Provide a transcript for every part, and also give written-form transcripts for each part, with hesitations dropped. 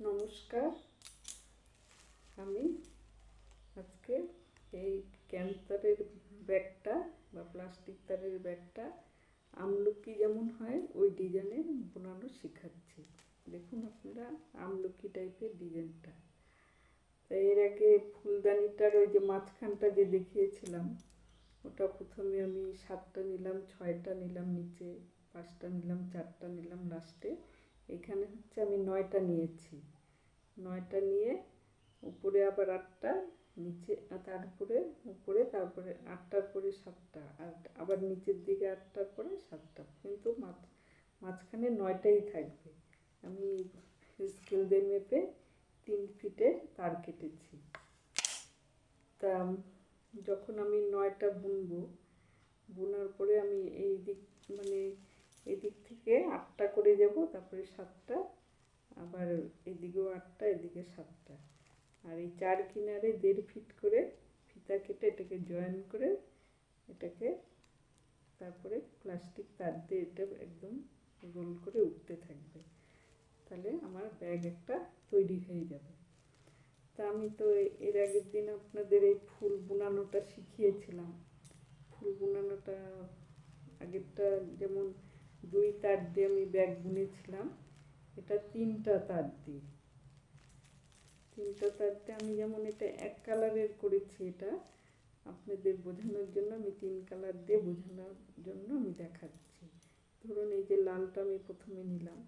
নমস্কার। আমি আজকে এই ক্যান্সারের ব্যাগটা বা প্লাস্টিক তারের ব্যাগটা আমলকি যেমন হয় ওই ডিজাইনের বানানো শেখাচ্ছি। দেখুন আপনারা আমলকি টাইপের ডিজাইনটা। তাই এর আগে ফুলদানিটার ওই যে মাঝখানটা যে দেখিয়েছিলাম ওটা প্রথমে আমি 7টা নিলাম, 6টা নিলাম, নিচে 5টা নিলাম, 4টা নিলাম, লাস্টে এখানে হচ্ছে আমি 9টা নিয়েছি। 9টা নিয়ে উপরে আবার 8টা, নিচে তারপরে উপরে, তারপরে 8টার পরে 7টা, আর আবার নিচের দিকে 8টার পরে 7টা, কিন্তু মাঝখানে 9টাই থাকবে। আমি স্কেল দিয়ে মেপে 3 ফিটের তার কেটেছি। তা যখন আমি 9টা বুনবো, বোনার পরে আমি এই দিক মানে এদিক থেকে 8টা করে যাব, তারপরে 7টা, আবার এদিকেও 8টা, এদিকে 7টা, আর এই 4 কিনারে 1.5 ফিট করে ফিতা কেটে এটাকে জয়েন করে এটাকে তারপরে প্লাস্টিক তার দিয়ে এটা একদম রোল করে উঠতে থাকবে। তাহলে আমার ব্যাগ একটা তৈরি হয়ে যাবে। তা আমি তো এর আগের দিন আপনাদের এই ফুল বোনানোটা শিখিয়েছিলাম। ফুল বোনানোটা আগেরটা যেমন 2 তার দিয়ে আমি ব্যাগ বুনেছিলাম, এটা 3টা তার দিয়ে। 3টা তার দিয়ে আমি যেমন এটা এক কালারের করেছি, এটা আপনাদের বোঝানোর জন্য আমি 3 কালার দিয়ে বোঝানোর জন্য আমি দেখাচ্ছি। ধরুন এই যে লালটা আমি প্রথমে নিলাম,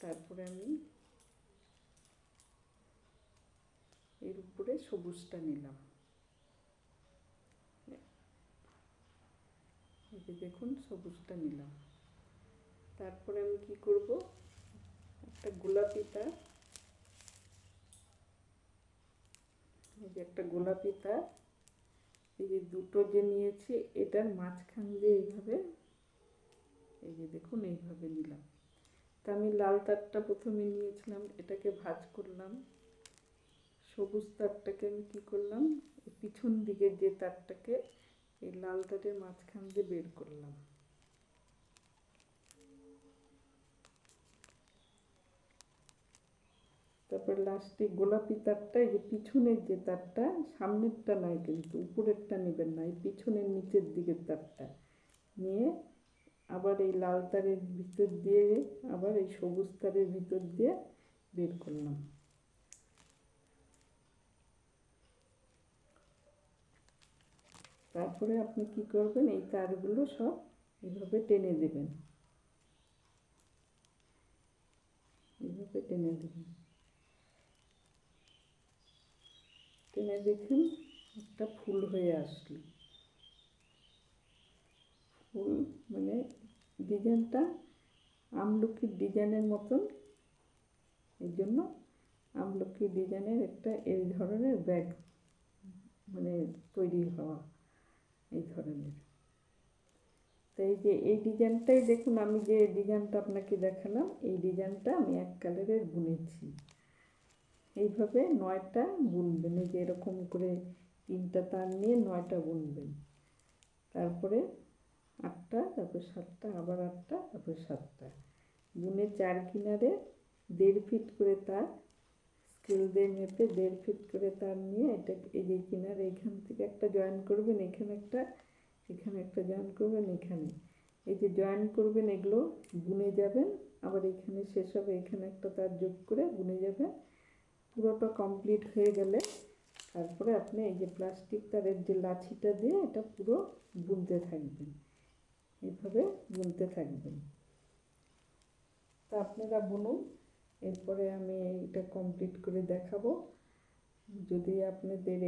তারপরে আমি এর উপরে সবুজটা নিলাম। এই যে দেখুন সবুজটা নিলাম। তারপরে আমি কি করব, একটা গোলাপি তার, এই যে একটা গোলাপি তার, এই যে দুটো যে নিয়েছি এটার মাঝখান দিয়ে এইভাবে, এই যে দেখুন এইভাবে নিলাম। তা আমি লাল তারটা প্রথমে নিয়েছিলাম, এটাকে ভাঁজ করলাম। সবুজ তারটাকে আমি কী করলাম, পিছন দিকের যে তারটাকে এই লাল তারের মাঝখান দিয়ে বের করলাম। তারপর লাস্টে গোলাপি তারটা, এই যে পিছনের যে তারটা, সামনেরটা নয় কিন্তু, উপরেরটা নেবেন না, এই পিছনের নিচের দিকের তারটা নিয়ে আবার এই লাল তারের ভিতর দিয়ে আবার এই সবুজ তারের ভিতর দিয়ে বের করলাম। তারপরে আপনি কি করবেন, এই তারগুলো সব এইভাবে টেনে দেবেন, এইভাবে টেনে দেবেন। টেনে দেখুন একটা ফুল হয়ে আসলো। ফুল মানে ডিজাইনটা আমলকির ডিজাইনের মতন, এই জন্য আমলকির ডিজাইনের একটা এই ধরনের ব্যাগ মানে তৈরি হওয়া এই ধরনের। তো এই যে এই ডিজাইনটাই দেখুন, আমি যে ডিজাইনটা আপনাকে দেখালাম এই ডিজাইনটা আমি এক কালারের বুনেছি। এইভাবে 9টা বুনবেন, এই যে এরকম করে 3টা তার নিয়ে 9টা বুনবেন। তারপরে 8টা, তারপর 7টা, আবার 8টা, তারপর 7টা বুনে 4 কিনারে 1.5 ফিট করে তার, স্কেল দিয়ে মেপে 1.5 ফিট করে তার নিয়ে এটা এই যে কিনারে এখান থেকে একটা জয়েন করবেন, এখানে একটা, এখানে একটা জয়েন করবেন, এখানে এই যে জয়েন করবেন এগুলো বুনে যাবেন। আবার এখানে শেষ হবে, এখানে একটা তার যোগ করে বুনে যাবেন। পুরোটা কমপ্লিট হয়ে গেলে তারপরে আপনি এই যে প্লাস্টিক তারের যে লাছিটা দিয়ে এটা পুরো বুনতে থাকবেন, এইভাবে বুনতে থাকবেন। তা আপনারা বুনুন, এরপরে আমি এটা কমপ্লিট করে দেখাবো। যদি আপনাদের